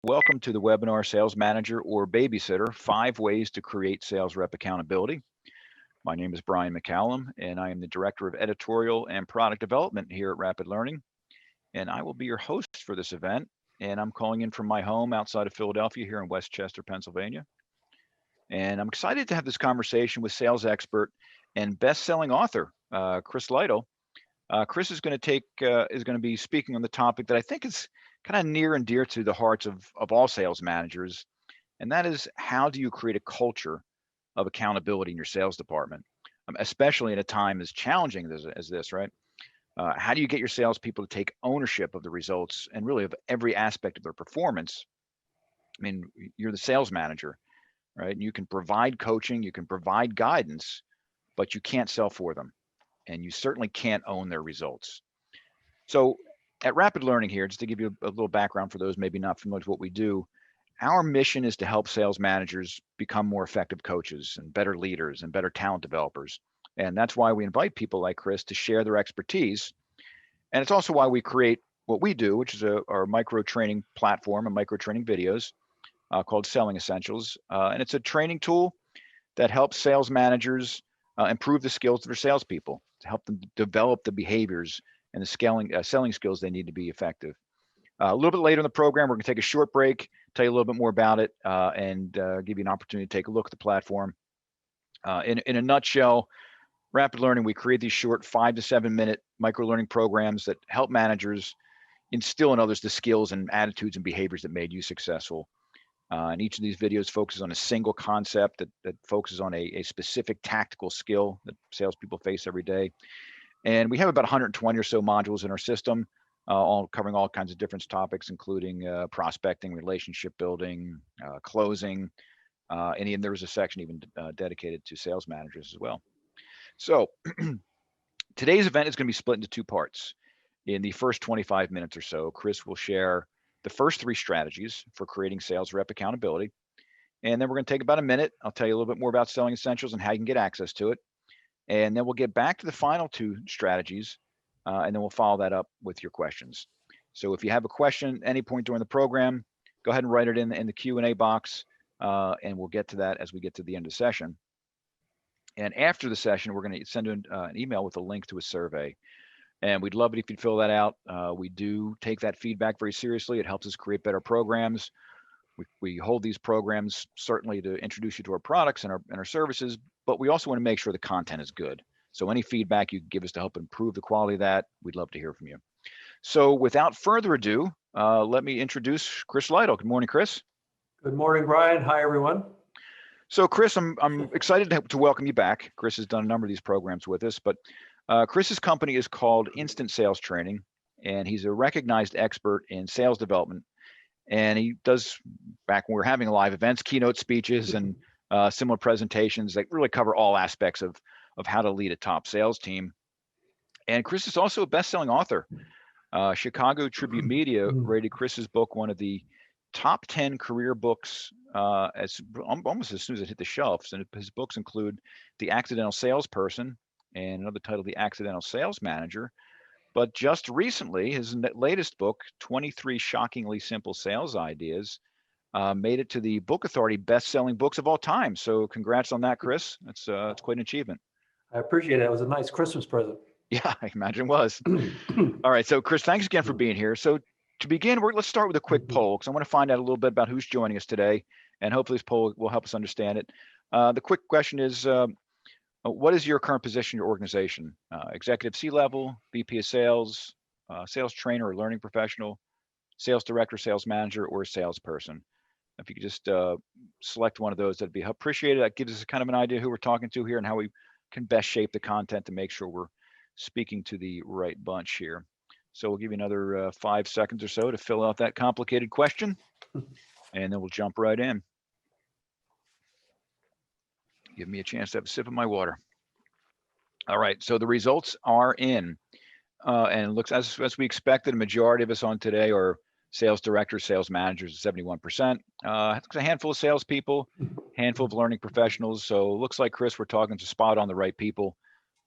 Welcome to the webinar Sales Manager or Babysitter, 5 Ways to Create Sales Rep Accountability. My name is Brian McCallum, and I am the Director of Editorial and Product Development here at Rapid Learning. And I will be your host for this event. And I'm calling in from my home outside of Philadelphia here in Westchester, Pennsylvania. And I'm excited to have this conversation with sales expert and best-selling author, Chris Lytle. Chris is going to be speaking on the topic that I think is kind of near and dear to the hearts of all sales managers, and that is, how do you create a culture of accountability in your sales department, especially in a time as challenging as this, right? How do you get your salespeople to take ownership of the results and really of every aspect of their performance? I mean, you're the sales manager, right? And you can provide coaching, you can provide guidance, but you can't sell for them. And you certainly can't own their results. So at Rapid Learning here, just to give you a little background for those maybe not familiar with what we do, our mission is to help sales managers become more effective coaches and better leaders and better talent developers. And that's why we invite people like Chris to share their expertise. And it's also why we create what we do, which is our micro training platform and micro training videos called Selling Essentials. And it's a training tool that helps sales managers improve the skills of their salespeople, to help them develop the behaviors and the selling skills they need to be effective. A little bit later in the program, we're going to take a short break, tell you a little bit more about it, and give you an opportunity to take a look at the platform. In a nutshell, Rapid Learning, we create these short 5 to 7 minute micro learning programs that help managers instill in others the skills and attitudes and behaviors that made you successful. And each of these videos focuses on a single concept that focuses on a specific tactical skill that salespeople face every day. And we have about 120 or so modules in our system, all covering all kinds of different topics, including prospecting, relationship building, closing, and there was a section even dedicated to sales managers as well. So today's event is going to be split into 2 parts. In the first 25 minutes or so, Chris will share the first 3 strategies for creating sales rep accountability. And then we're going to take about a minute. I'll tell you a little bit more about Selling Essentials and how you can get access to it. And then we'll get back to the final 2 strategies, and then we'll follow that up with your questions. So if you have a question at any point during the program, go ahead and write it in the Q&A box, and we'll get to that as we get to the end of the session. And after the session, we're going to send an email with a link to a survey. And we'd love it if you'd fill that out. We do take that feedback very seriously. It helps us create better programs. We hold these programs certainly to introduce you to our products and our services, but we also want to make sure the content is good. So any feedback you give us to help improve the quality of that, we'd love to hear from you. So without further ado, let me introduce Chris Lytle. Good morning, Chris. Good morning, Brian. Hi, everyone. So Chris, I'm excited to welcome you back. Chris has done a number of these programs with us, but Chris's company is called Instant Sales Training, and he's a recognized expert in sales development. And he does, back when we were having live events, keynote speeches and similar presentations that really cover all aspects of how to lead a top sales team. And Chris is also a best-selling author. Chicago Tribune Media rated Chris's book one of the top 10 career books almost as soon as it hit the shelves. And his books include The Accidental Salesperson and another title, The Accidental Sales Manager. But just recently, his latest book, 23 Shockingly Simple Sales Ideas, made it to the Book Authority best-selling books of all time. So congrats on that, Chris. It's quite an achievement. I appreciate it. It was a nice Christmas present. Yeah, I imagine it was. All right, so Chris, thanks again for being here. So to begin, let's start with a quick poll, because I want to find out a little bit about who's joining us today, and hopefully this poll will help us understand it. The quick question is, what is your current position in your organization? Executive C-level, VP of sales, sales trainer or learning professional, sales director, sales manager, or salesperson? If you could just select one of those, that'd be appreciated. That gives us kind of an idea who we're talking to here and how we can best shape the content to make sure we're speaking to the right bunch here. So we'll give you another 5 seconds or so to fill out that complicated question, and then we'll jump right in. Give me a chance to have a sip of my water. All right, so the results are in, and it looks as we expected. A majority of us on today are sales directors, sales managers, 71%. A handful of salespeople, handful of learning professionals. So it looks like, Chris, we're talking to spot on the right people,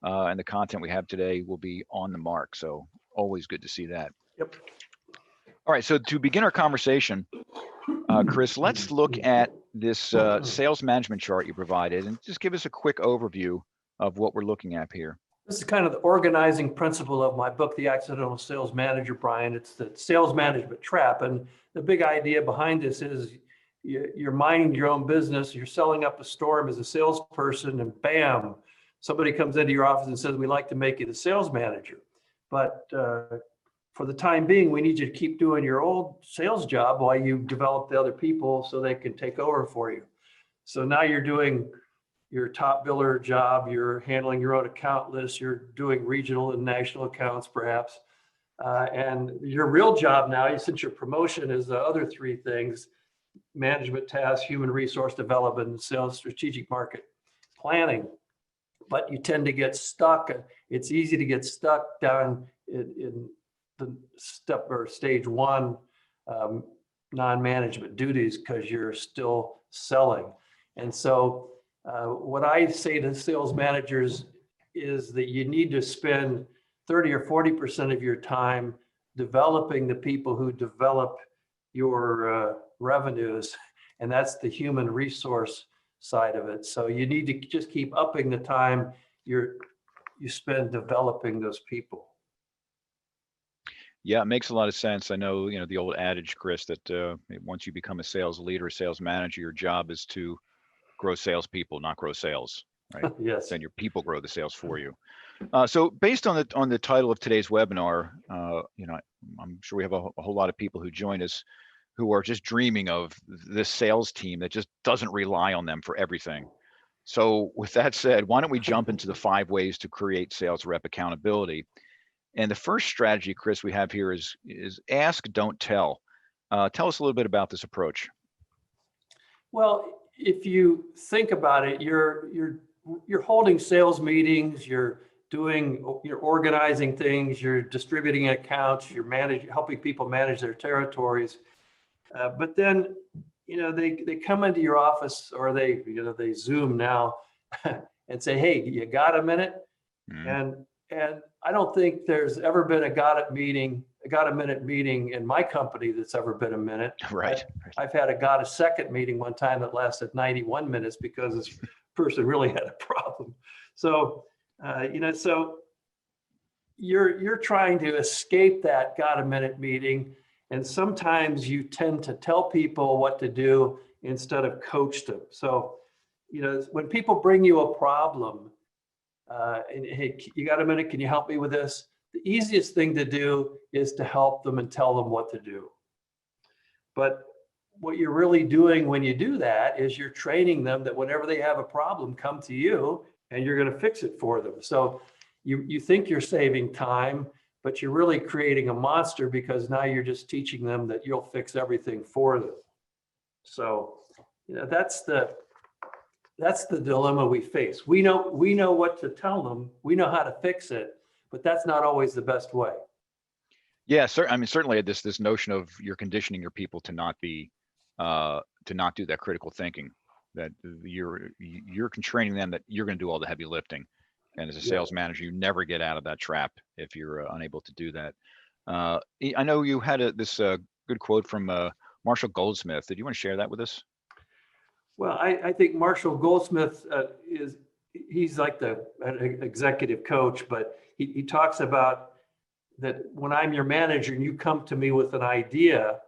and the content we have today will be on the mark. So always good to see that. Yep. All right, so to begin our conversation, Chris, let's look at this sales management chart you provided and just give us a quick overview of what we're looking at here. This is kind of the organizing principle of my book, The Accidental Sales Manager, Brian. It's the sales management trap. And the big idea behind this is you're minding your own business. You're selling up a storm as a salesperson, and bam, somebody comes into your office and says, we'd like to make you the sales manager. But for the time being, we need you to keep doing your old sales job while you develop the other people so they can take over for you. So now you're doing your top biller job, you're handling your own account list, you're doing regional and national accounts perhaps. And your real job now, since your promotion is the other three things: management tasks, human resource development, and sales strategic market planning. But you tend to get stuck. It's easy to get stuck down in the step or stage one non-management duties because you're still selling. And so what I say to sales managers is that you need to spend 30 or 40% of your time developing the people who develop your revenues, and that's the human resource side of it. So you need to just keep upping the time you spend developing those people. Yeah, it makes a lot of sense. I know, the old adage, Chris, that once you become a sales leader, a sales manager, your job is to grow salespeople, not grow sales, right? Yes. Then your people grow the sales for you. So based on the title of today's webinar, I'm sure we have a whole lot of people who join us who are just dreaming of this sales team that just doesn't rely on them for everything. So with that said, why don't we jump into the 5 ways to create sales rep accountability? And the first strategy, Chris, we have here is ask, don't tell. Tell us a little bit about this approach. Well, if you think about it, you're holding sales meetings, you're organizing things, you're distributing accounts, you're helping people manage their territories. But then, they come into your office, or they Zoom now and say, hey, you got a minute? Mm-hmm. And I don't think there's ever been a got a minute meeting in my company that's ever been a minute. Right. I've had a got a second meeting one time that lasted 91 minutes because this person really had a problem. So, so you're trying to escape that got a minute meeting. And sometimes you tend to tell people what to do instead of coach them. So, when people bring you a problem, and hey, you got a minute? Can you help me with this? The easiest thing to do is to help them and tell them what to do. But what you're really doing when you do that is you're training them that whenever they have a problem, come to you and you're going to fix it for them. So you think you're saving time, but you're really creating a monster because now you're just teaching them that you'll fix everything for them. So, that's the dilemma we face. We know what to tell them. We know how to fix it, but that's not always the best way. Yeah, certainly this notion of you're conditioning your people to not do that critical thinking, that you're training them that you're going to do all the heavy lifting. And as a sales manager, you never get out of that trap if you're unable to do that. I know you had this good quote from Marshall Goldsmith. Did you want to share that with us? Well, I think Marshall Goldsmith he's like an executive coach, but he talks about that when I'm your manager and you come to me with an idea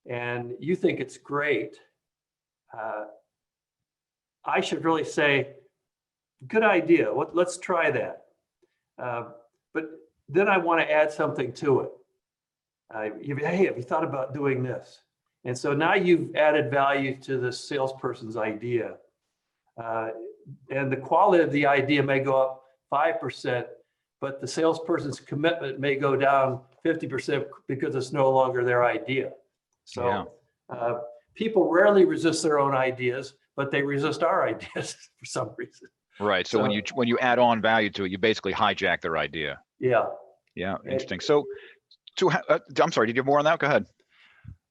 and you think it's great, I should really say, good idea. Let's try that. But then I want to add something to it. Hey, have you thought about doing this? And so now you've added value to the salesperson's idea. And the quality of the idea may go up 5%, but the salesperson's commitment may go down 50% because it's no longer their idea. So people rarely resist their own ideas, but they resist our ideas for some reason. Right. So when you add on value to it, you basically hijack their idea. Yeah. Yeah. Interesting. So I'm sorry, did you have more on that? Go ahead.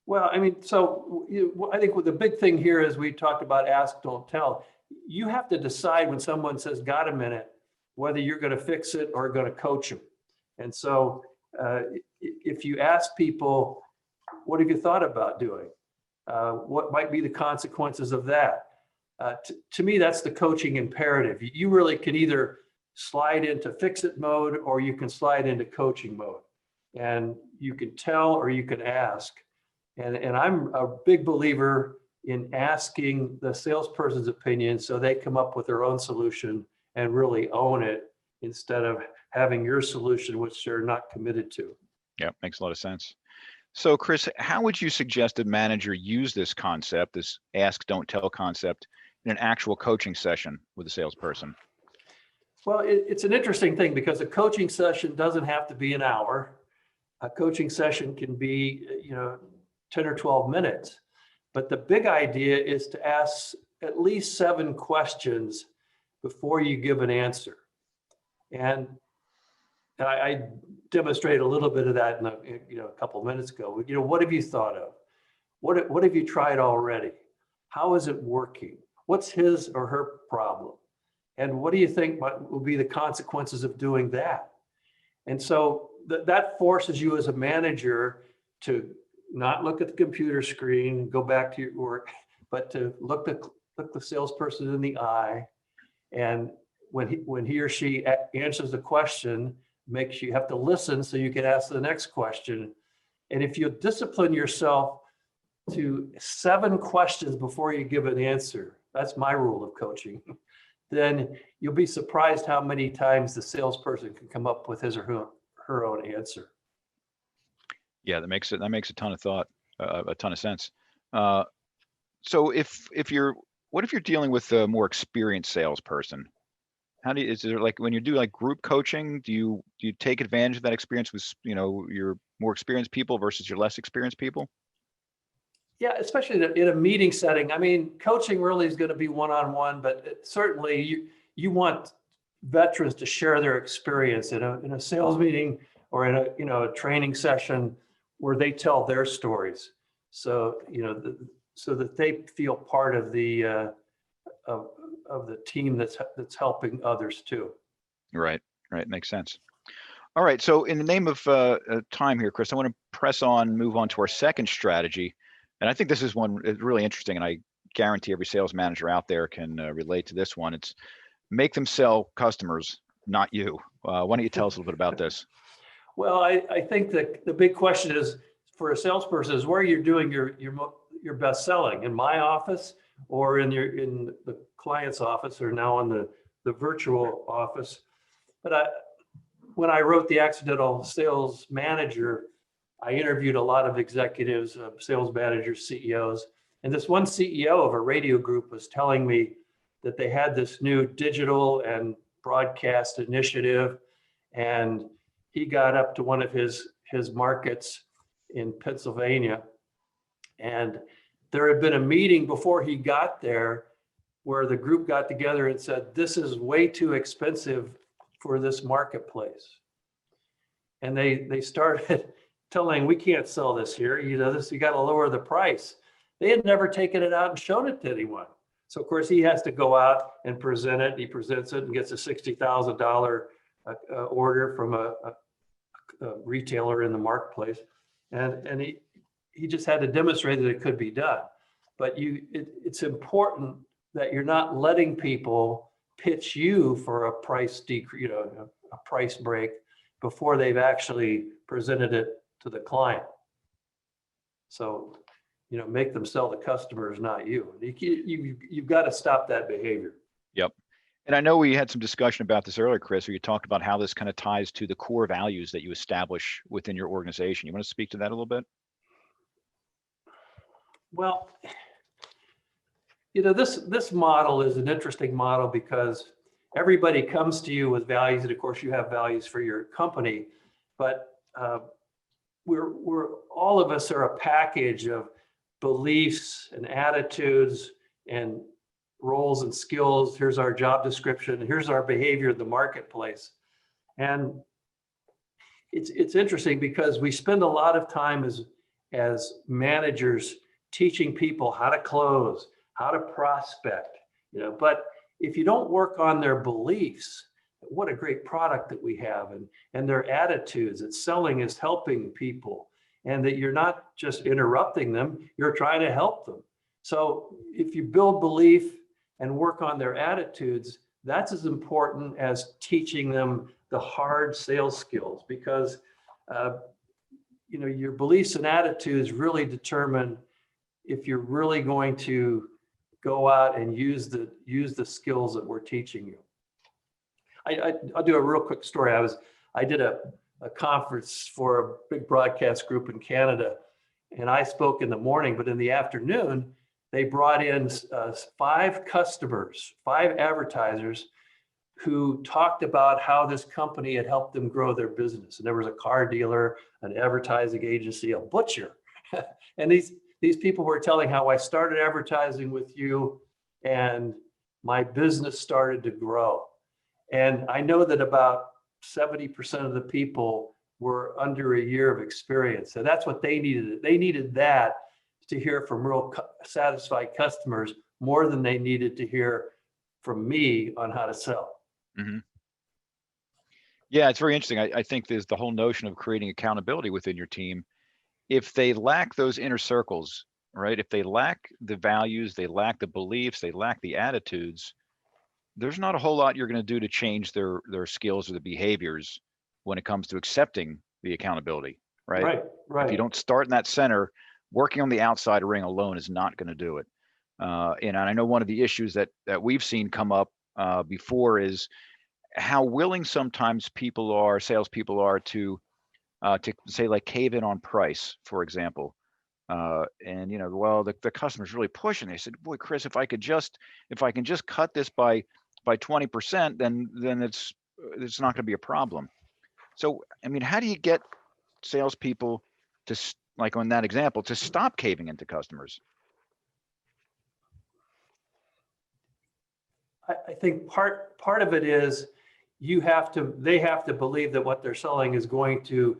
Well, I mean, so I think the big thing here is we talked about ask, don't tell. You have to decide when someone says, got a minute, whether you're going to fix it or going to coach them. And so if you ask people, what have you thought about doing? What might be the consequences of that? To me, that's the coaching imperative. You really can either slide into fix-it mode or you can slide into coaching mode. And you can tell or you can ask. And I'm a big believer in asking the salesperson's opinion so they come up with their own solution and really own it instead of having your solution, which they're not committed to. Yeah, makes a lot of sense. So Chris, how would you suggest a manager use this concept, this ask, don't tell concept, in an actual coaching session with a salesperson? Well, it's an interesting thing because a coaching session doesn't have to be an hour. A coaching session can be, 10 or 12 minutes. But the big idea is to ask at least 7 questions before you give an answer. And I demonstrated a little bit of that in a couple of minutes ago. What have you thought of? What have you tried already? How is it working? What's his or her problem? And what do you think will be the consequences of doing that? And so that forces you as a manager to not look at the computer screen, go back to your work, but to look the salesperson in the eye. And when he or she answers the question, you have to listen so you can ask the next question. And if you discipline yourself to 7 questions before you give an answer, that's my rule of coaching, then you'll be surprised how many times the salesperson can come up with his or her own answer. Yeah, that makes a ton of thought, a ton of sense. So what if you're dealing with a more experienced salesperson? Is there, like, when you do like group coaching, do you take advantage of that experience with, your more experienced people versus your less experienced people? Yeah, especially in a meeting setting. I mean, coaching really is going to be one-on-one, but certainly you want veterans to share their experience in a sales meeting or in a training session where they tell their stories. So, so that they feel part of the team that's helping others too. Right, makes sense. All right, so in the name of time here, Chris, I want to move on to our second strategy. And I think this is one really interesting, and I guarantee every sales manager out there can relate to this one. It's make them sell customers, not you. Why don't you tell us a little bit about this? Well, I think that the big question is for a salesperson is where you're doing your best selling, in my office or in the client's office, or now in the virtual office. But when I wrote The Accidental Sales Manager, I interviewed a lot of executives, sales managers, CEOs, and this one CEO of a radio group was telling me that they had this new digital and broadcast initiative, and he got up to one of his markets in Pennsylvania, and there had been a meeting before he got there where the group got together and said, this is way too expensive for this marketplace. And they started telling, we can't sell this here. You got to lower the price. They had never taken it out and shown it to anyone. So of course he has to go out and present it. He presents it and gets a $60,000 order from a retailer in the marketplace. And he just had to demonstrate that it could be done. But it's important that you're not letting people pitch you for a price decrease, a price break before they've actually presented it to the client. So, make them sell the customers, not you. You've got to stop that behavior. Yep. And I know we had some discussion about this earlier, Chris, where you talked about how this kind of ties to the core values that you establish within your organization. You want to speak to that a little bit? Well, this model is an interesting model because everybody comes to you with values, and of course you have values for your company, but we're all of us are a package of beliefs and attitudes and roles and skills. Here's our job description. Here's our behavior in the marketplace. And it's interesting because we spend a lot of time as managers teaching people how to close, how to prospect, but if you don't work on their beliefs, what a great product that we have, and their attitudes, that selling is helping people, and that you're not just interrupting them, you're trying to help them. So if you build belief and work on their attitudes, that's as important as teaching them the hard sales skills, because your beliefs and attitudes really determine if you're really going to go out and use the skills that we're teaching you. I'll do a real quick story. I did a conference for a big broadcast group in Canada, and I spoke in the morning, but in the afternoon, they brought in 5 customers, 5 advertisers who talked about how this company had helped them grow their business. And there was a car dealer, an advertising agency, a butcher. And these people were telling how I started advertising with you and my business started to grow. And I know that about 70% of the people were under a year of experience. So that's what they needed. They needed that to hear from real satisfied customers more than they needed to hear from me on how to sell. Mm-hmm. Yeah, it's very interesting. I think there's the whole notion of creating accountability within your team. If they lack those inner circles, right? If they lack the values, they lack the beliefs, they lack the attitudes, there's not a whole lot you're going to do to change their skills or the behaviors when it comes to accepting the accountability, right? Right. If you don't start in that center, working on the outside ring alone is not going to do it. And I know one of the issues that we've seen come up before is how willing sometimes salespeople are to say, like, cave in on price, for example. And well, the customer's really pushing. They said, boy, Chris, if I can just cut this by 20%, then it's not going to be a problem. So, I mean, how do you get salespeople to, like on that example, to stop caving into customers? I think part of it is they have to believe that what they're selling is going to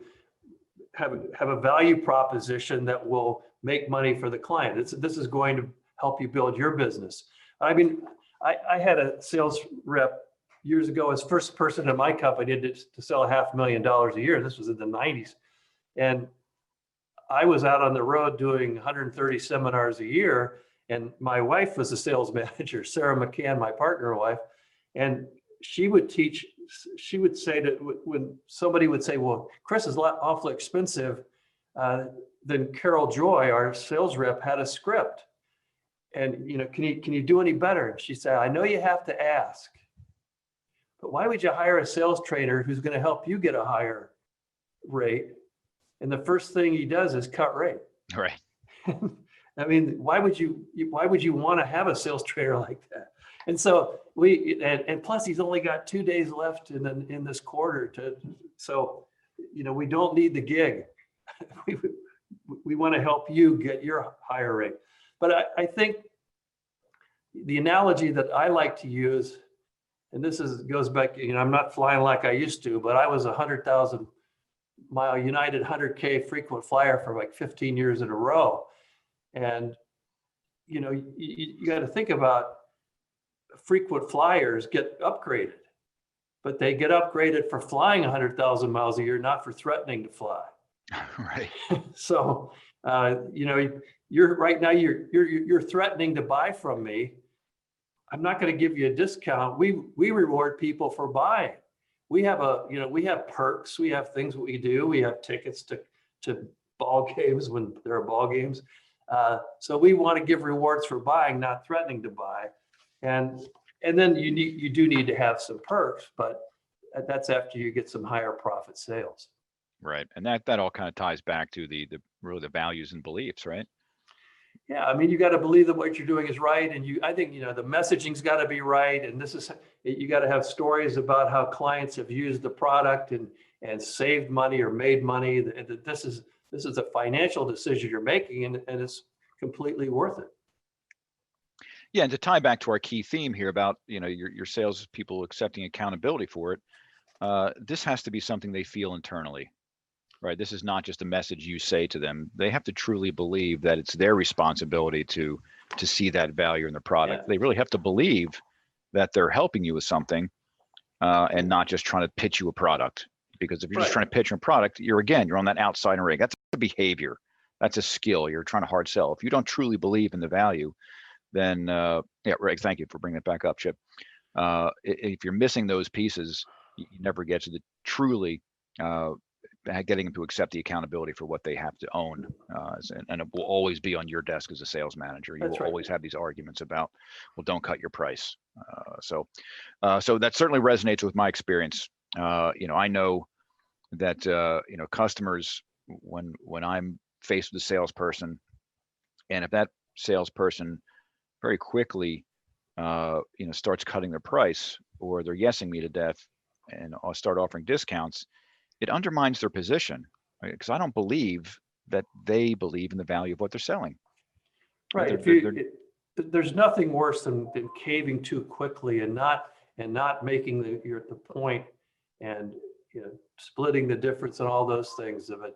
have a value proposition that will make money for the client. This is going to help you build your business. I mean, I had a sales rep years ago, as first person in my company to sell $500,000 a year. This was in the 90s. And I was out on the road doing 130 seminars a year. And my wife was a sales manager, Sarah McCann, my partner wife. And she would say that when somebody would say, well, Chris is awfully expensive, then Carol Joy, our sales rep, had a script. And, can you do any better? And she said, I know you have to ask, but why would you hire a sales trainer who's going to help you get a higher rate? And the first thing he does is cut rate. Right. I mean, why would you want to have a sales trainer like that? And so and plus he's only got 2 days left in this quarter so we don't need the gig. we want to help you get your higher rate. But I think the analogy that I like to use, and this goes back, I'm not flying like I used to, but I was 100,000 mile United 100K frequent flyer for like 15 years in a row. And, you got to think about frequent flyers get upgraded, but they get upgraded for flying 100,000 miles a year, not for threatening to fly. Right. So, you're right now, you're threatening to buy from me. I'm not going to give you a discount. We reward people for buying. We have we have perks. We have things that we do. We have tickets to ball games when there are ball games. So we want to give rewards for buying, not threatening to buy. And then you do need to have some perks, but that's after you get some higher profit sales. Right. And that all kind of ties back to the really the values and beliefs, right? Yeah, I mean, you got to believe that what you're doing is right, and I think the messaging's got to be right, and you got to have stories about how clients have used the product and saved money or made money. That this is a financial decision you're making, and it's completely worth it. Yeah, and to tie back to our key theme here about your salespeople accepting accountability for it, this has to be something they feel internally. Right. This is not just a message you say to them. They have to truly believe that it's their responsibility to see that value in the product. Yeah. They really have to believe that they're helping you with something and not just trying to pitch you a product, Because if you're just trying to pitch a product, you're on that outside ring. That's a behavior. That's a skill. You're trying to hard sell. If you don't truly believe in the value, then yeah, right. Thank you for bringing it back up, Chip. If you're missing those pieces, you never get to the truly getting them to accept the accountability for what they have to own. And it will always be on your desk as a sales manager. You will always have these arguments about, well, don't cut your price. So that certainly resonates with my experience. I know that customers, when I'm faced with a salesperson, and if that salesperson very quickly starts cutting their price, or they're yesing me to death, and I'll start offering discounts, it undermines their position, because I don't believe that they believe in the value of what they're selling. Right. There's nothing worse than caving too quickly and not making the point, and splitting the difference and all those things of it.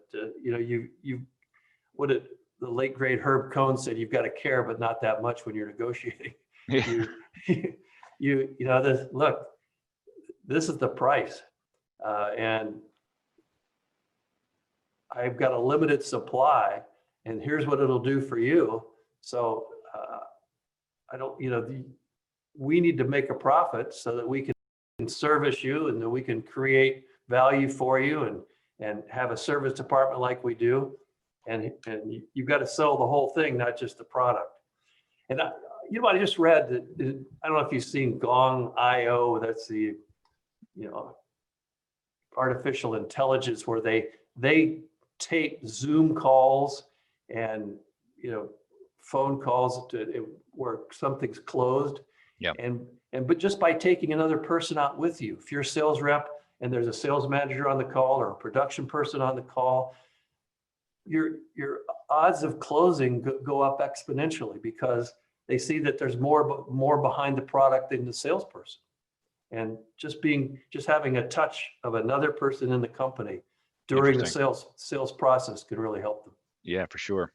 The late great Herb Cohn said, you've got to care, but not that much when you're negotiating. Yeah. Look, this is the price, and I've got a limited supply, and here's what it'll do for you. So we need to make a profit so that we can service you, and that we can create value for you, and have a service department like we do. And you've got to sell the whole thing, not just the product. And I just read that, I don't know if you've seen Gong.io, that's the, artificial intelligence, where they tape Zoom calls and, phone calls where something's closed. Yeah. But just by taking another person out with you, if you're a sales rep and there's a sales manager on the call or a production person on the call, your odds of closing go up exponentially, because they see that there's more behind the product than the salesperson. And just having a touch of another person in the company during the sales process could really help them. Yeah, for sure.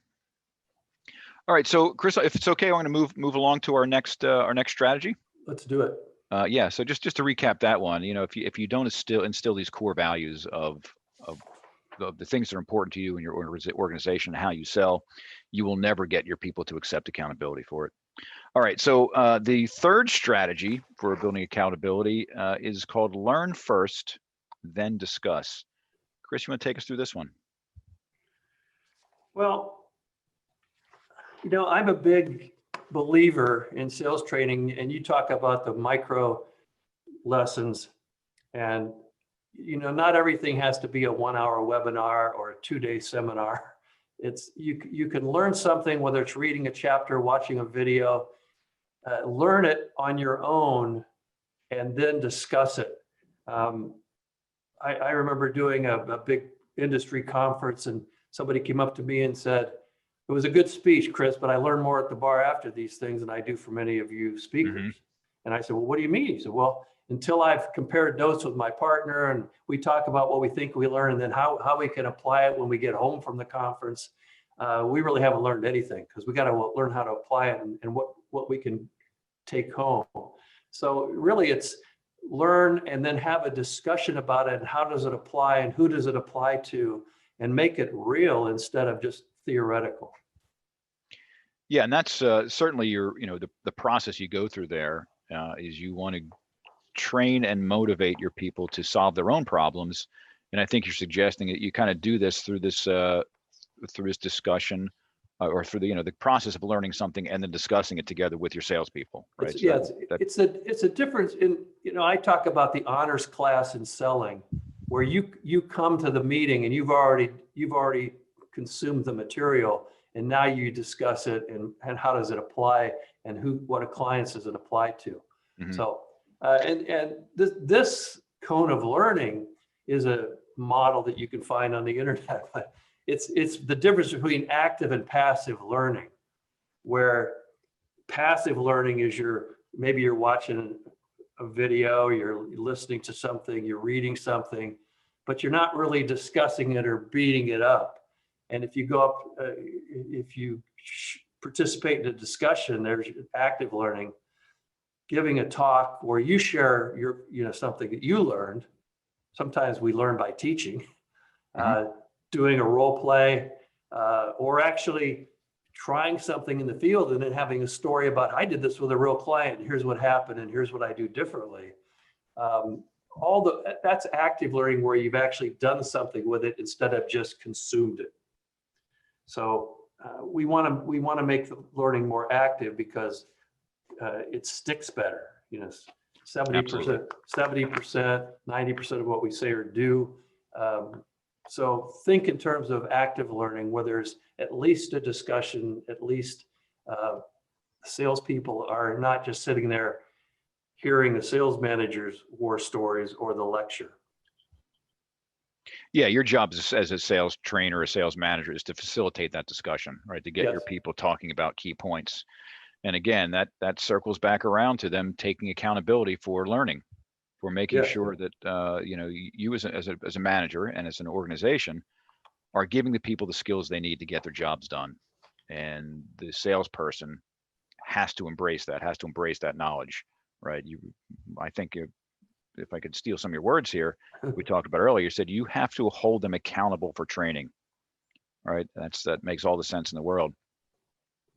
All right, so Chris, if it's okay, I'm going to move along to our next strategy. Let's do it. Yeah. So just to recap that one, if you don't instill these core values of the things that are important to you and your organization, and how you sell, you will never get your people to accept accountability for it. All right. So the third strategy for building accountability is called learn first, then discuss. Chris, you want to take us through this one? Well, I'm a big believer in sales training, and you talk about the micro lessons, and not everything has to be a 1-hour webinar or a 2-day seminar. It's you can learn something, whether it's reading a chapter, watching a video, learn it on your own, and then discuss it. I remember doing a big industry conference, and somebody came up to me and said, "It was a good speech, Chris, but I learned more at the bar after these things than I do from any of you speakers." Mm-hmm. And I said, "Well, what do you mean?" He said, "Well, until I've compared notes with my partner, and we talk about what we think we learn, and then how we can apply it when we get home from the conference, we really haven't learned anything, because we got to learn how to apply it and what we can take home." So really, it's learn and then have a discussion about it, and how does it apply, and who does it apply to, and make it real instead of just theoretical. Yeah, and that's certainly the process you go through there is you want to train and motivate your people to solve their own problems. And I think you're suggesting that you kind of do this through this discussion, or through the process of learning something and then discussing it together with your salespeople, right? It's a difference in, I talk about the honors class in selling, where you come to the meeting and you've already consumed the material, and now you discuss it and how does it apply, and what clients does it apply to. Mm-hmm. So and this cone of learning is a model that you can find on the internet, but it's the difference between active and passive learning, where passive learning is maybe you're watching a video, you're listening to something, you're reading something, but you're not really discussing it or beating it up. And if you go up, if you participate in a discussion, there's active learning, giving a talk where you share something that you learned, sometimes we learn by teaching, Mhm. doing a role play, or actually trying something in the field and then having a story about, I did this with a real client, and here's what happened, and here's what I do differently. That's active learning where you've actually done something with it instead of just consumed it. So we want to make the learning more active because it sticks better. 70%, 90% of what we say or do. So think in terms of active learning, where there's at least a discussion, at least salespeople are not just sitting there hearing the sales manager's war stories or the lecture. Yeah, your job as a sales trainer or sales manager is to facilitate that discussion, right? To get Yes. your people talking about key points. And again, that circles back around to them taking accountability for learning, for making Yes. sure that you as a manager and as an organization are giving the people the skills they need to get their jobs done. And the salesperson has to embrace that knowledge, right? I think if I could steal some of your words here, we talked about earlier, you said you have to hold them accountable for training, right? That makes all the sense in the world.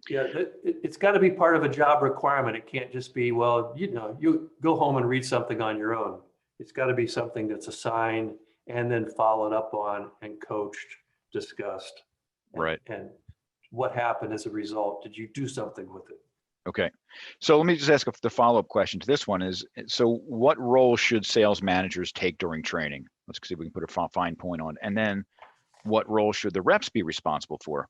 Yeah, it's got to be part of a job requirement. It can't just be, well, you go home and read something on your own. It's got to be something that's assigned and then followed up on and coached, discussed. Right. And what happened as a result? Did you do something with it? Okay. So let me just ask the follow-up question to this one is, so what role should sales managers take during training? Let's see if we can put a fine point on. And then what role should the reps be responsible for?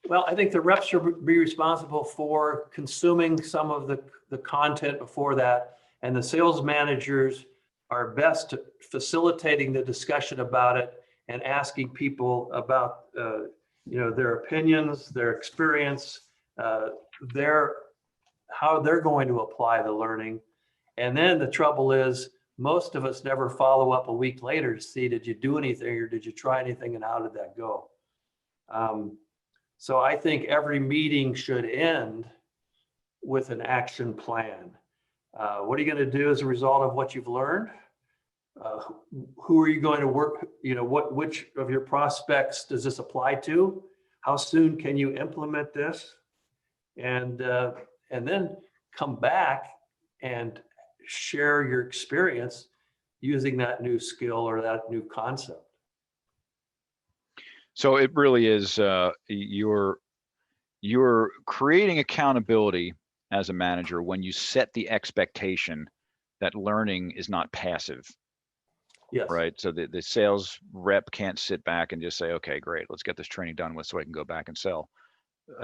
Well, I think the reps should be responsible for consuming some of the content before that, and the sales managers are best at facilitating the discussion about it and asking people about their opinions, their experience, how they're going to apply the learning. And then the trouble is, most of us never follow up a week later to see, did you do anything or did you try anything and how did that go? So I think every meeting should end with an action plan. What are you going to do as a result of what you've learned? Who are you going to work? Which of your prospects does this apply to? How soon can you implement this? And then come back and share your experience using that new skill or that new concept. So it really is you're creating accountability as a manager when you set the expectation that learning is not passive. Yes. Right. So the sales rep can't sit back and just say, okay, great, let's get this training done with so I can go back and sell.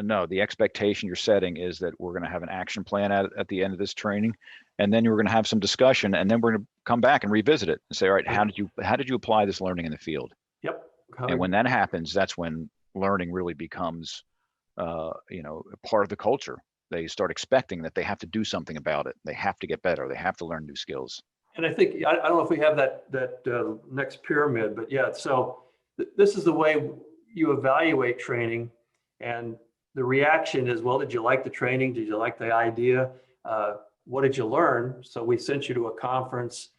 No, the expectation you're setting is that we're going to have an action plan at the end of this training, and then we're going to have some discussion, and then we're going to come back and revisit it and say, all right, how did you apply this learning in the field? Yep. And when that happens, that's when learning really becomes a part of the culture. They start expecting that they have to do something about it. They have to get better. They have to learn new skills. And I think, I don't know if we have that next pyramid, but yeah, so this is the way you evaluate training, and the reaction is, well, did you like the training? Did you like the idea? What did you learn? So we sent you to a conference.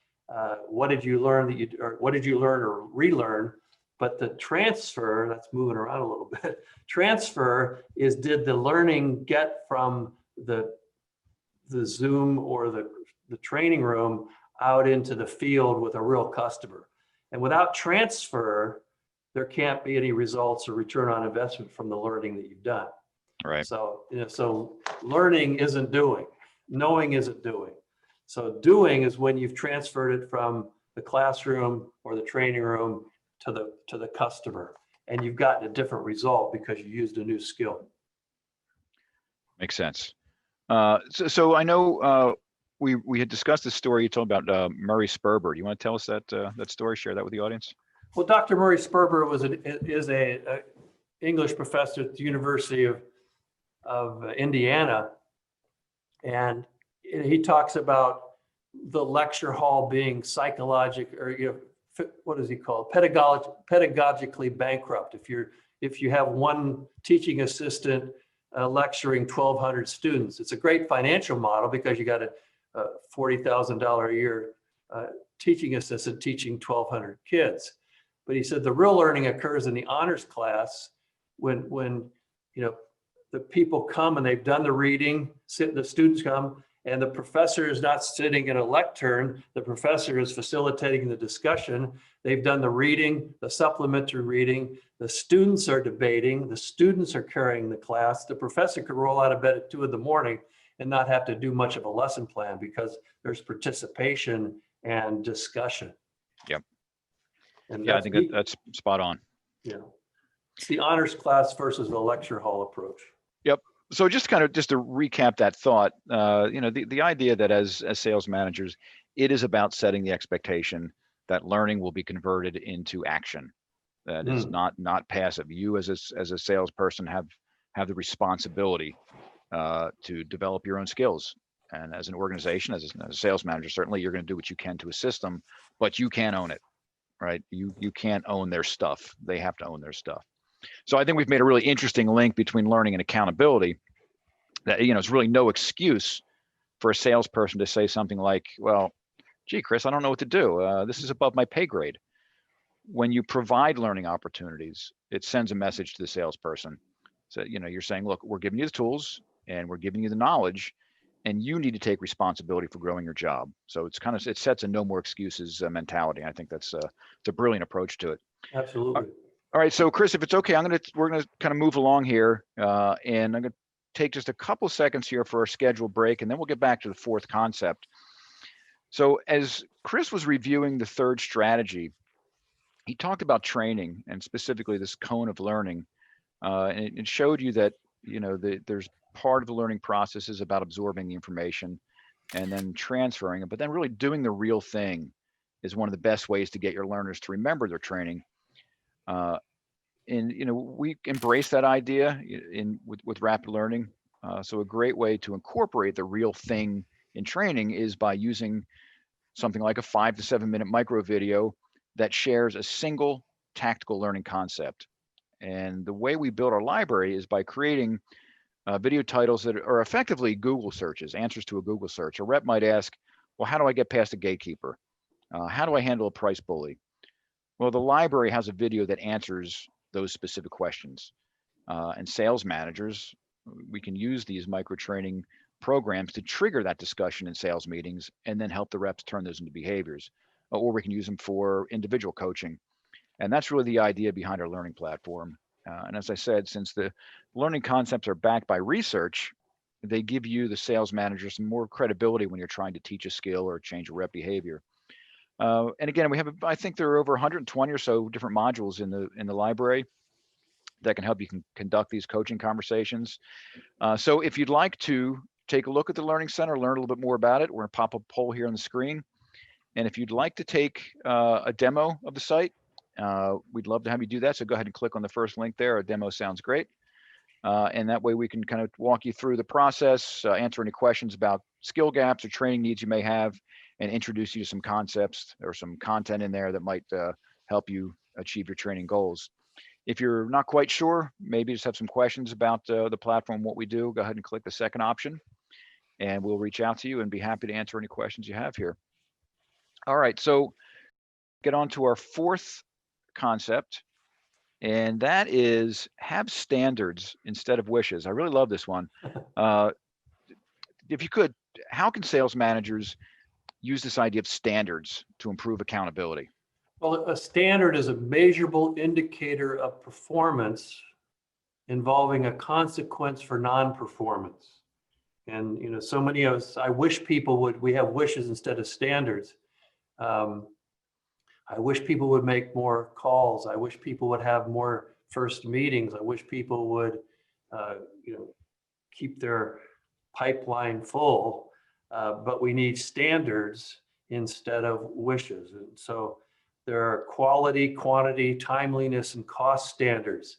What did you learn what did you learn or relearn? But the transfer, that's moving around a little bit. Transfer is, did the learning get from the Zoom or the training room out into the field with a real customer? And without transfer, there can't be any results or return on investment from the learning that you've done. Right. So, so learning isn't doing, knowing isn't doing. So doing is when you've transferred it from the classroom or the training room to the customer, and you've gotten a different result because you used a new skill. Makes sense. So I know we had discussed this story you told about Murray Sperber. Do you want to tell us that story? Share that with the audience. Well, Dr. Murray Sperber is a English professor at the University of Indiana, and he talks about the lecture hall being psychological, or what does he call it? Pedagogically bankrupt. If you have one teaching assistant lecturing 1,200 students, it's a great financial model because you got a $40,000 a year teaching assistant teaching 1,200 kids. But he said the real learning occurs in the honors class when the people come and they've done the reading, the students come, and the professor is not sitting in a lectern. The professor is facilitating the discussion. They've done the reading, the supplementary reading. The students are debating. The students are carrying the class. The professor could roll out of bed at 2 a.m. and not have to do much of a lesson plan because there's participation and discussion. Yep. And yeah, I think that's spot on. Yeah. It's the honors class versus the lecture hall approach. Yep. So just to recap that thought, the idea that as sales managers, it is about setting the expectation that learning will be converted into action. That is not passive. You as a salesperson have the responsibility to develop your own skills. And as an organization, as a sales manager, certainly you're going to do what you can to assist them, but you can't own it, right? You can't own their stuff. They have to own their stuff. So I think we've made a really interesting link between learning and accountability. That it's really no excuse for a salesperson to say something like, "Well, gee, Chris, I don't know what to do. This is above my pay grade." When you provide learning opportunities, it sends a message to the salesperson. So you're saying, "Look, we're giving you the tools and we're giving you the knowledge, and you need to take responsibility for growing your job." So it sets a no more excuses mentality. I think that's it's a brilliant approach to it. Absolutely. All right, so Chris, if it's okay, we're gonna kind of move along here, and I'm gonna take just a couple seconds here for our scheduled break, and then we'll get back to the fourth concept. So as Chris was reviewing the third strategy, he talked about training and specifically this cone of learning, and it showed you that there's part of the learning process is about absorbing the information and then transferring it, but then really doing the real thing is one of the best ways to get your learners to remember their training. And we embrace that idea with rapid learning. So a great way to incorporate the real thing in training is by using something like a 5 to 7 minute micro video that shares a single tactical learning concept. And the way we build our library is by creating video titles that are effectively Google searches, answers to a Google search. A rep might ask, "Well, how do I get past a gatekeeper? How do I handle a price bully?" Well, the library has a video that answers those specific questions. And sales managers, we can use these micro training programs to trigger that discussion in sales meetings and then help the reps turn those into behaviors. Or we can use them for individual coaching. And that's really the idea behind our learning platform. And as I said, since the learning concepts are backed by research, they give you, the sales manager, some more credibility when you're trying to teach a skill or change a rep behavior. And again, I think there are over 120 or so different modules in the library that can help you conduct these coaching conversations. So if you'd like to take a look at the Learning Center, learn a little bit more about it, we're gonna pop a poll here on the screen. And if you'd like to take a demo of the site, we'd love to have you do that. So go ahead and click on the first link there. A demo sounds great. And that way we can kind of walk you through the process, answer any questions about skill gaps or training needs you may have, and introduce you to some concepts or some content in there that might help you achieve your training goals. If you're not quite sure, maybe just have some questions about the platform, what we do, go ahead and click the second option, and we'll reach out to you and be happy to answer any questions you have here. All right, so get on to our fourth concept, and that is have standards instead of wishes. I really love this one. If you could, how can sales managers use this idea of standards to improve accountability? Well, a standard is a measurable indicator of performance involving a consequence for non-performance. And so many of us, I wish people we have wishes instead of standards. I wish people would make more calls. I wish people would have more first meetings. I wish people would, keep their pipeline full. But we need standards instead of wishes. And so there are quality, quantity, timeliness, and cost standards.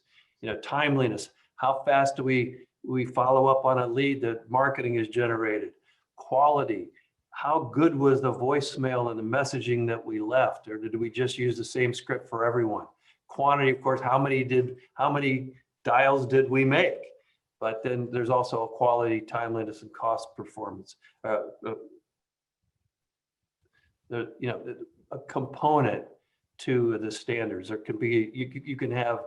Timeliness, how fast do we follow up on a lead that marketing has generated? Quality, how good was the voicemail and the messaging that we left, or did we just use the same script for everyone? Quantity, of course, how many dials did we make? But then there's also a quality, timeliness, and cost performance. a component to the standards. There can be, you can have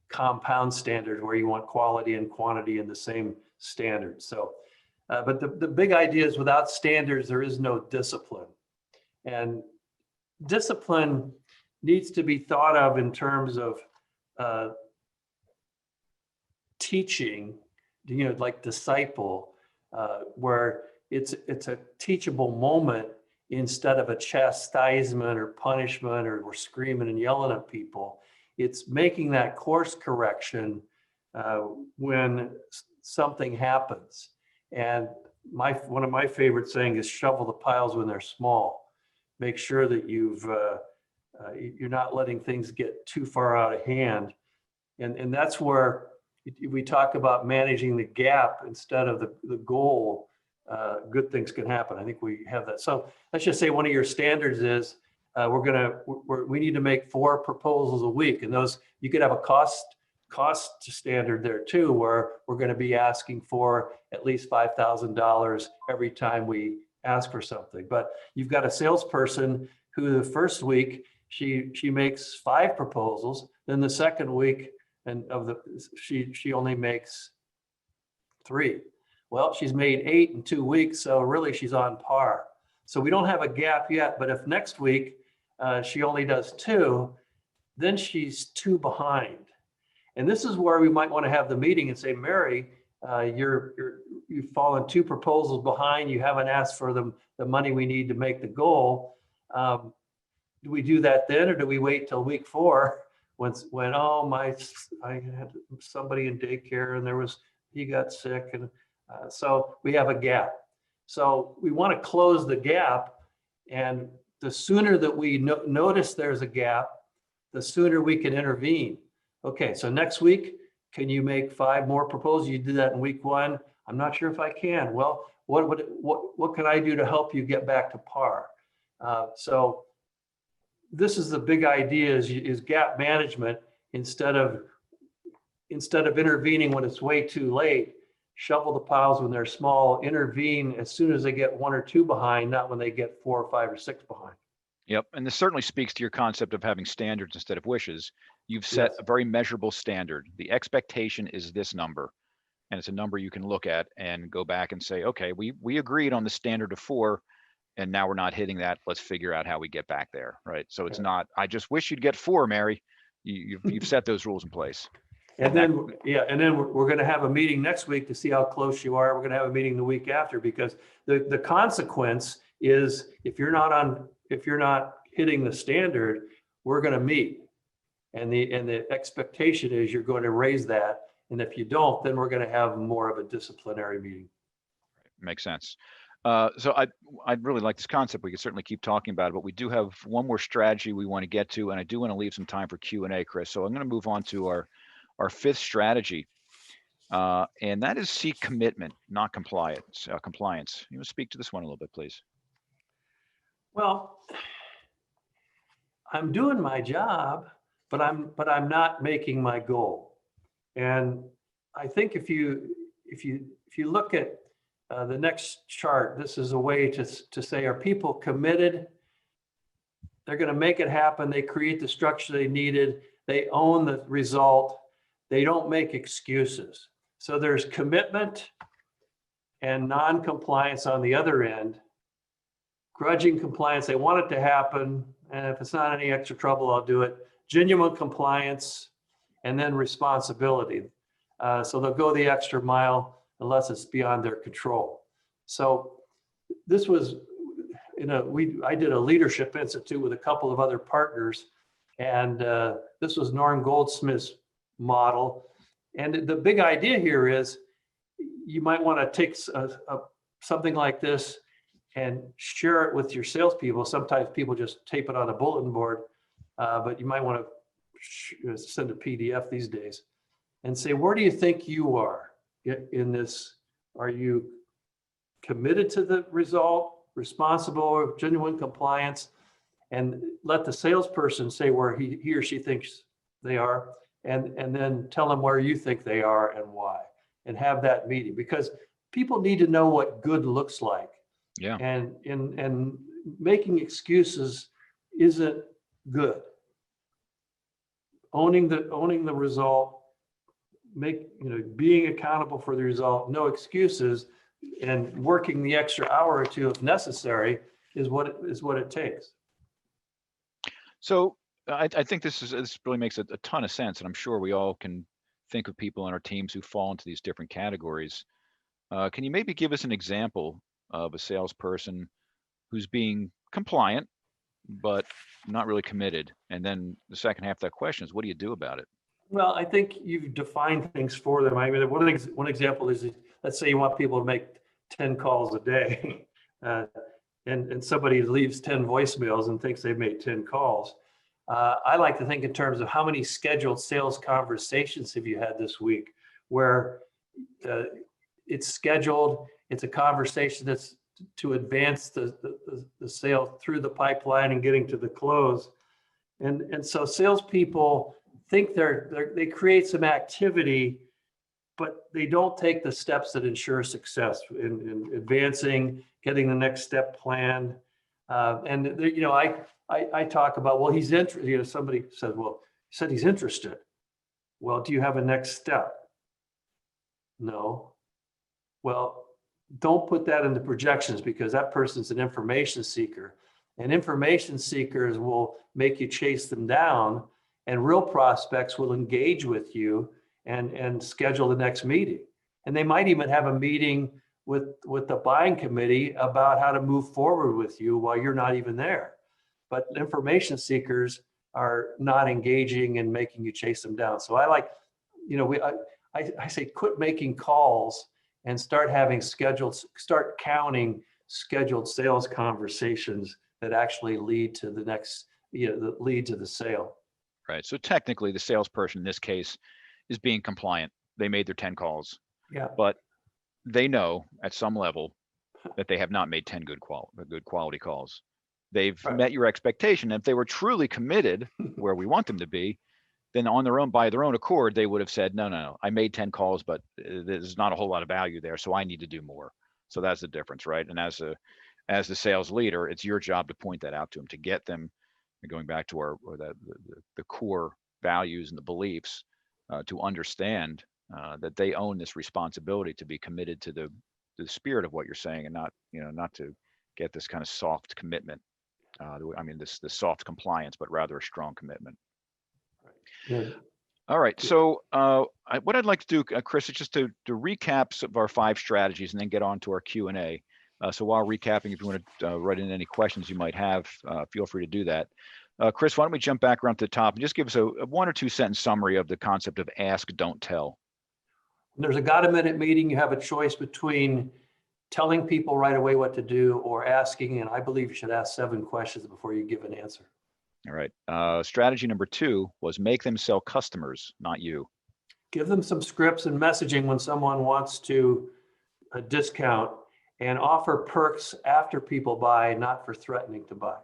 compound standards where you want quality and quantity in the same standard. So, but the big idea is without standards, there is no discipline. And discipline needs to be thought of in terms of teaching, like disciple, where it's a teachable moment instead of a chastisement or punishment, or we're screaming and yelling at people. It's making that course correction when something happens. And one of my favorite saying is shovel the piles when they're small. Make sure that you're not letting things get too far out of hand. And that's where we talk about managing the gap instead of the goal. Good things can happen. I think we have that. So let's just say one of your standards is we need to make 4 proposals a week, and those, you could have a cost standard there too, where we're going to be asking for at least $5,000 every time we ask for something. But you've got a salesperson who the first week she makes 5 proposals, then the second week she only makes 3. Well, she's made 8 in 2 weeks, so really she's on par. So we don't have a gap yet, but if next week she only does 2, then she's 2 behind. And this is where we might want to have the meeting and say, Mary, you've fallen 2 proposals behind. You haven't asked for the money we need to make the goal. Do we do that then, or do we wait till week 4 when I had somebody in daycare and he got sick, and so we have a gap. So we want to close the gap, and the sooner that we notice there's a gap, the sooner we can intervene. Okay, so next week, can you make 5 more proposals? You did that in week 1. I'm not sure if I can. Well, what can I do to help you get back to par? So this is the big idea: is gap management. Instead of intervening when it's way too late, shovel the piles when they're small. Intervene as soon as they get 1 or 2 behind, not when they get 4 or 5 or 6 behind. Yep, and this certainly speaks to your concept of having standards instead of wishes. You've set a very measurable standard. The expectation is this number, and it's a number you can look at and go back and say, okay, we agreed on the standard of 4, and now we're not hitting that. Let's figure out how we get back there, right? So it's not, I just wish you'd get 4, Mary. You've set those rules in place. And then we're going to have a meeting next week to see how close you are. We're going to have a meeting the week after, because the consequence is if you're not hitting the standard, we're going to meet. And the expectation is you're going to raise that. And if you don't, then we're going to have more of a disciplinary meeting. Makes sense. So I'd really like this concept. We could certainly keep talking about it, but we do have one more strategy we want to get to, and I do want to leave some time for Q&A, Chris. So I'm going to move on to our 5th strategy, and that is seek commitment, not compliance. You want to speak to this one a little bit, please? Well, I'm doing my job, but I'm not making my goal. And I think if you look at the next chart, this is a way to say, are people committed? They're going to make it happen. They create the structure they needed. They own the result. They don't make excuses. So there's commitment and non-compliance on the other end. Grudging compliance, they want it to happen, and if it's not any extra trouble, I'll do it. Genuine compliance, and then responsibility. So they'll go the extra mile unless it's beyond their control. So this was, I did a leadership institute with a couple of other partners, and this was Norm Goldsmith's model. And the big idea here is you might want to take something like this and share it with your salespeople. Sometimes people just tape it on a bulletin board, but you might want to send a PDF these days and say, where do you think you are in this? Are you committed to the result, responsible, genuine compliance? And let the salesperson say where he or she thinks they are, and then tell them where you think they are and why, and have that meeting, because people need to know what good looks like. Yeah. And making excuses isn't good. Owning the result, being accountable for the result, no excuses, and working the extra hour or two if necessary is what it takes. So I think this really makes a ton of sense, and I'm sure we all can think of people on our teams who fall into these different categories. Can you maybe give us an example of a salesperson who's being compliant but not really committed? And then the second half of that question is, what do you do about it? Well, I think you've defined things for them. I mean, one example is, let's say you want people to make 10 calls a day, and somebody leaves 10 voicemails and thinks they've made 10 calls. I like to think in terms of how many scheduled sales conversations have you had this week, where it's scheduled, it's a conversation that's to advance the sale through the pipeline and getting to the close. And so salespeople think they create some activity, but they don't take the steps that ensure success in advancing, getting the next step planned. I talk about, well, he's interested. Somebody says, well, he said he's interested. Well, do you have a next step? No. Well, don't put that into projections, because that person's an information seeker, and information seekers will make you chase them down, and real prospects will engage with you and schedule the next meeting. And they might even have a meeting with the buying committee about how to move forward with you while you're not even there. But information seekers are not engaging and making you chase them down. So I like, I say quit making calls and start counting scheduled sales conversations that actually lead to the next, that lead to the sale. Right. So technically the salesperson in this case is being compliant. They made their 10 calls. Yeah. But they know at some level that they have not made 10 good quality calls. They've met your expectation. And if they were truly committed where we want them to be, then by their own accord, they would have said, no, I made 10 calls, but there's not a whole lot of value there, so I need to do more. So that's the difference, right? And as the sales leader, it's your job to point that out to them, to get them, going back to the core values and the beliefs, to understand that they own this responsibility to be committed to the spirit of what you're saying, and not to get this kind of soft commitment. This soft compliance, but rather a strong commitment. Yeah. All right. So what I'd like to do, Chris, is just to recap some of our 5 strategies and then get on to our Q&A. So while recapping, if you want to write in any questions you might have, feel free to do that. Chris, why don't we jump back around to the top and just give us a 1 or 2 sentence summary of the concept of ask, don't tell. When there's a got-a-minute meeting, you have a choice between telling people right away what to do or asking, and I believe you should ask 7 questions before you give an answer. All right. Strategy number 2 was make them sell customers, not you. Give them some scripts and messaging when someone wants to a discount, and offer perks after people buy, not for threatening to buy.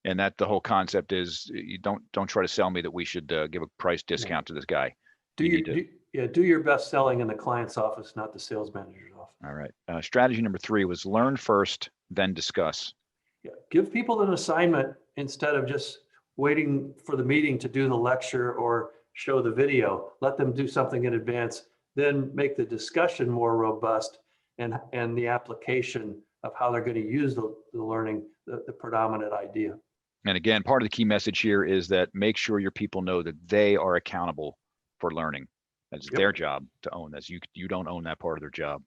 And that the whole concept is, you don't try to sell me that we should give a price discount to this guy. Do your best selling in the client's office, not the sales manager's office. All right. Strategy number 3 was learn first, then discuss. Yeah. Give people an assignment instead of just waiting for the meeting to do the lecture or show the video. Let them do something in advance, then make the discussion more robust and the application of how they're going to use the learning, the predominant idea. And again, part of the key message here is that make sure your people know that they are accountable for learning. That's their job to own this. You don't own that part of their job.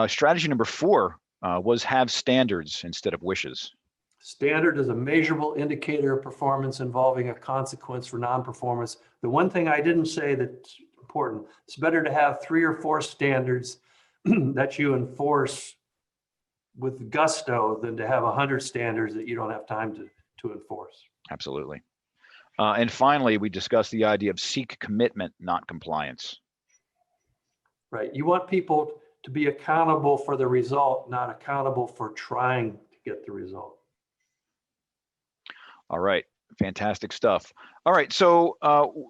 Strategy number 4 was have standards instead of wishes. Standard is a measurable indicator of performance involving a consequence for non-performance. The one thing I didn't say that's important, it's better to have 3 or 4 standards that you enforce with gusto than to have 100 standards that you don't have time to enforce. Absolutely. And finally, we discussed the idea of seek commitment, not compliance. Right. You want people to be accountable for the result, not accountable for trying to get the result. All right. Fantastic stuff. All right. So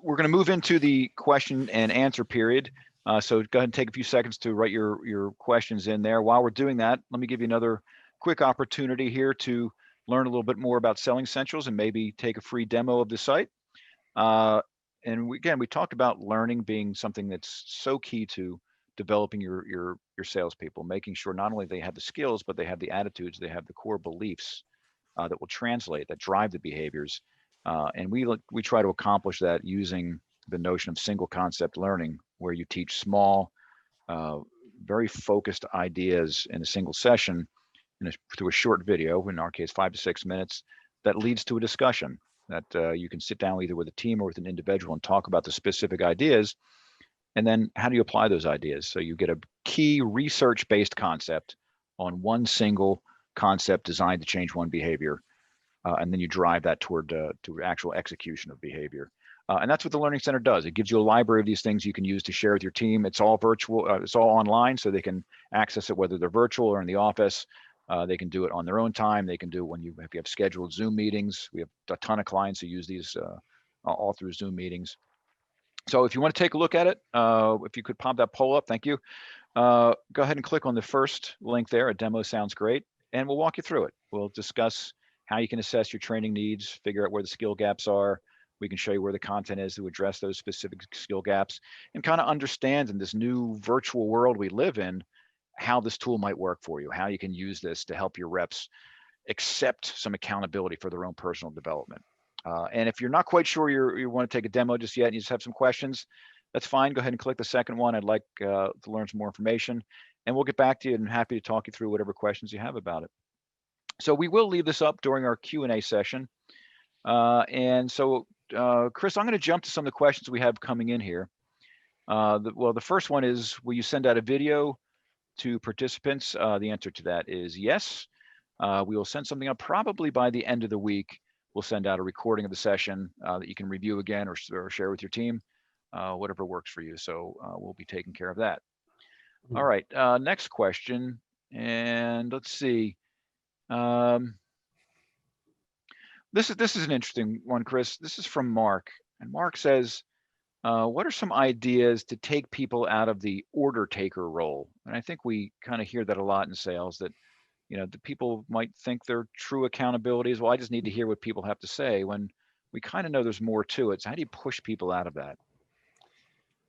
we're going to move into the question and answer period. So go ahead and take a few seconds to write your questions in there. While we're doing that, let me give you another quick opportunity here to learn a little bit more about Selling Essentials and maybe take a free demo of the site. And again, we talked about learning being something that's so key to developing your salespeople, making sure not only they have the skills, but they have the attitudes, they have the core beliefs that will translate, that drive the behaviors. And we try to accomplish that using the notion of single concept learning, where you teach small, very focused ideas in a single session through a short video, in our case, 5 to 6 minutes, that leads to a discussion that you can sit down either with a team or with an individual and talk about the specific ideas. And then how do you apply those ideas? So you get a key research-based concept on one single concept designed to change one behavior. And then you drive that toward to actual execution of behavior. And that's what the Learning Center does. It gives you a library of these things you can use to share with your team. It's all virtual, it's all online, so they can access it whether they're virtual or in the office. They can do it on their own time. They can do it if you have scheduled Zoom meetings. We have a ton of clients who use these all through Zoom meetings. So if you want to take a look at it, if you could pop that poll up, thank you. Go ahead and click on the first link there. A demo sounds great, and we'll walk you through it. We'll discuss how you can assess your training needs, figure out where the skill gaps are. We can show you where the content is to address those specific skill gaps, and kind of understand in this new virtual world we live in, how this tool might work for you, how you can use this to help your reps accept some accountability for their own personal development. And if you're not quite sure you want to take a demo just yet and you just have some questions, that's fine. Go ahead and click the second one. I'd like to learn some more information, and we'll get back to you and happy to talk you through whatever questions you have about it. So we will leave this up during our Q&A session. And so, Chris, I'm going to jump to some of the questions we have coming in here. The first one is, will you send out a video to participants? The answer to that is yes. We will send something out probably by the end of the week. We'll send out a recording of the session that you can review again or share with your team, whatever works for you. So we'll be taking care of that. All right, next question. And let's see. This is an interesting one, Chris. This is from Mark. And Mark says, what are some ideas to take people out of the order taker role? And I think we kind of hear that a lot in sales, that the people might think their true accountability is, well, I just need to hear what people have to say, when we kind of know there's more to it. So how do you push people out of that?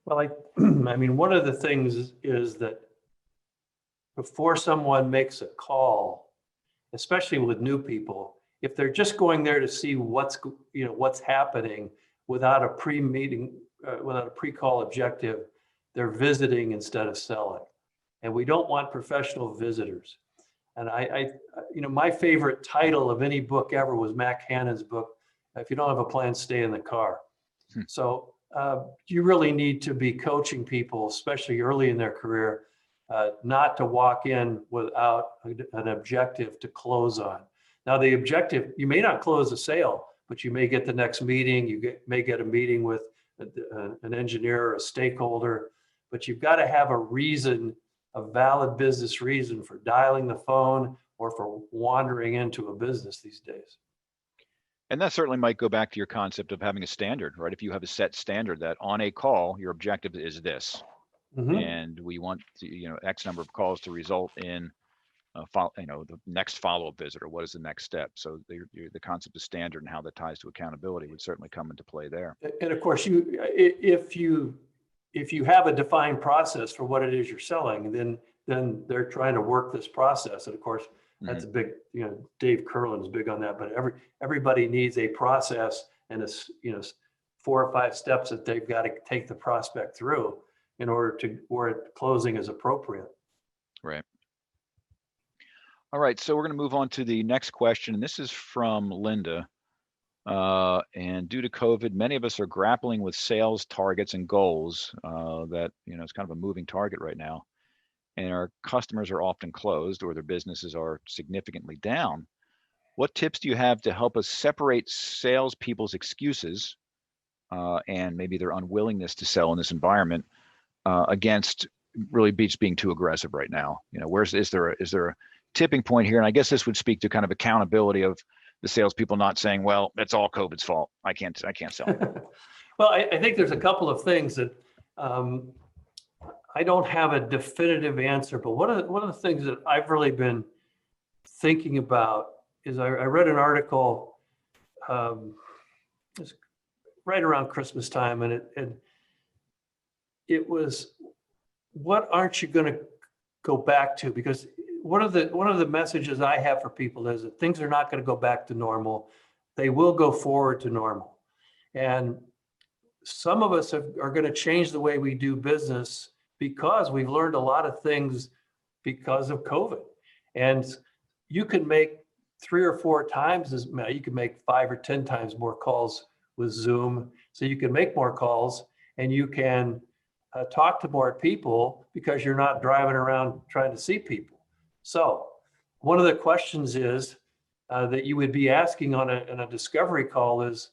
Well, I mean, one of the things is that before someone makes a call, especially with new people, if they're just going there to see what's happening without a pre-meeting, without a pre-call objective, they're visiting instead of selling. And we don't want professional visitors. And my favorite title of any book ever was Mac Hannon's book, If You Don't Have a Plan, Stay in the Car. So you really need to be coaching people, especially early in their career, not to walk in without an objective to close on. Now, the objective, you may not close a sale, but you may get the next meeting. You may get a meeting with an engineer or a stakeholder, but you've got to have a reason, a valid business reason for dialing the phone or for wandering into a business these days. And that certainly might go back to your concept of having a standard, right? If you have a set standard that on a call, your objective is this, and we want X number of calls to result in the next follow-up visit, or what is the next step? So the concept of standard and how that ties to accountability would certainly come into play there. And of course, if you have a defined process for what it is you're selling, then they're trying to work this process. And of course, that's a big, Dave Curlin is big on that, but everybody needs a process and 4 or 5 steps that they've got to take the prospect through in order where closing is appropriate. Right. All right, so we're going to move on to the next question, and this is from Linda. And due to COVID, many of us are grappling with sales targets and goals that, it's kind of a moving target right now. And our customers are often closed or their businesses are significantly down. What tips do you have to help us separate salespeople's excuses and maybe their unwillingness to sell in this environment against really being too aggressive right now? Is there a tipping point here? And I guess this would speak to kind of accountability of the salespeople not saying, well, it's all COVID's fault. I can't sell. Well, I think there's a couple of things that I don't have a definitive answer, but one of the things that I've really been thinking about is I read an article it's right around Christmas time, and it was, what aren't you going to go back to? Because one of the messages I have for people is that things are not going to go back to normal. They will go forward to normal. And some of us are going to change the way we do business because we've learned a lot of things because of COVID. And you can make 3 or 4 times as many, you can make 5 or 10 times more calls with Zoom. So you can make more calls and you can talk to more people because you're not driving around trying to see people. So one of the questions is that you would be asking on a discovery call is,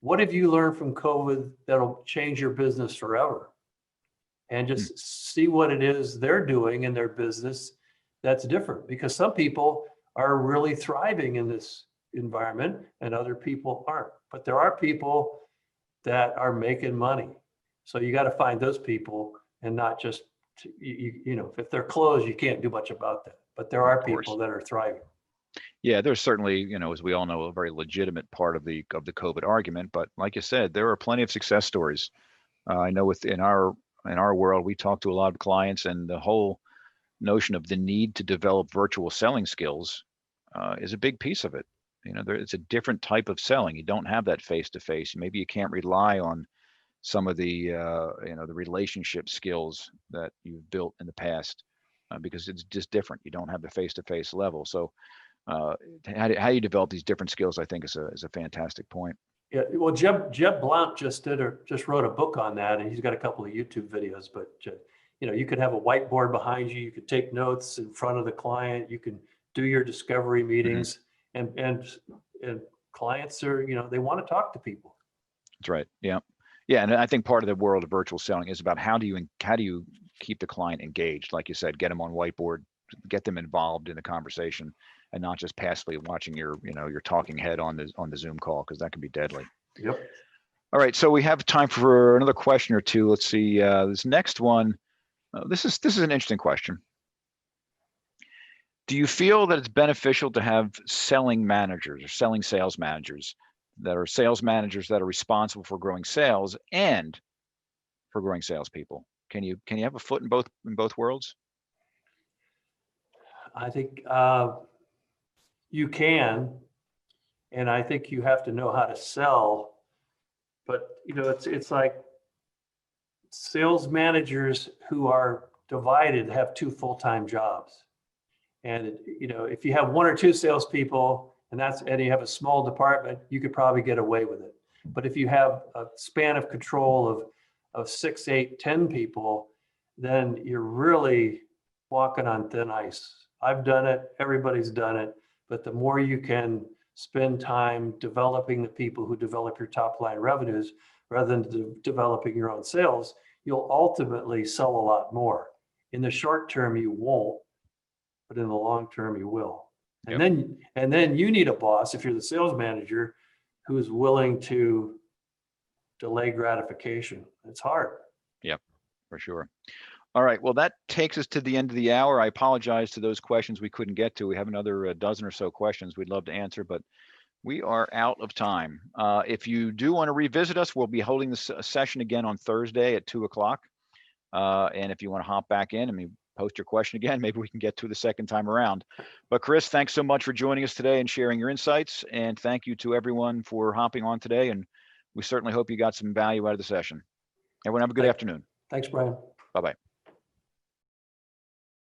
what have you learned from COVID that'll change your business forever? And just see what it is they're doing in their business that's different, because some people are really thriving in this environment and other people aren't. But there are people that are making money. So you got to find those people and not just, you know, if they're closed, you can't do much about that. But there are people that are thriving. Yeah, there's certainly, you know, as we all know, a very legitimate part of the COVID argument. But like you said, there are plenty of success stories. I know in our world, we talk to a lot of clients, and the whole notion of the need to develop virtual selling skills is a big piece of it. You know, it's a different type of selling. You don't have that face to face. Maybe you can't rely on some of the you know, the relationship skills that you've built in the past because it's just different. You don't have the face to face level. So how you develop these different skills, I think, is a fantastic point. Yeah, well, Jeb Blount just wrote a book on that, and he's got a couple of YouTube videos. But you know, you could have a whiteboard behind you. You could take notes in front of the client. You can do your discovery meetings, and clients are, you know, they want to talk to people. That's right. Yeah, yeah, and I think part of the world of virtual selling is about how do you keep the client engaged, like you said, get them on whiteboard, get them involved in the conversation, and not just passively watching your talking head on the Zoom call, because that can be deadly. Yep. All right, so we have time for another question or two. Let's see. This next one. This is an interesting question. Do you feel that it's beneficial to have selling managers or selling sales managers that are sales managers that are responsible for growing sales and for growing salespeople? Can you have a foot in both worlds? I think you can, and I think you have to know how to sell. But you know, it's like sales managers who are divided have 2 full-time jobs. And you know, if you have 1 or 2 salespeople and you have a small department, you could probably get away with it. But if you have a span of control of 6, 8, 10 people, then you're really walking on thin ice. I've done it, everybody's done it, but the more you can spend time developing the people who develop your top line revenues rather than developing your own sales, you'll ultimately sell a lot more. In the short term, you won't, but in the long term, you will. And then you need a boss, if you're the sales manager, who's willing to delay gratification. It's hard. Yep, for sure. All right, well, that takes us to the end of the hour. I apologize to those questions we couldn't get to. We have another dozen or so questions we'd love to answer, but we are out of time. If you do want to revisit us, we'll be holding this session again on Thursday at 2:00. And if you want to hop back in, I mean, post your question again, maybe we can get to the second time around. But Chris, thanks so much for joining us today and sharing your insights. And thank you to everyone for hopping on today. And we certainly hope you got some value out of the session. Everyone have a good afternoon. Thanks, Brian. Bye-bye.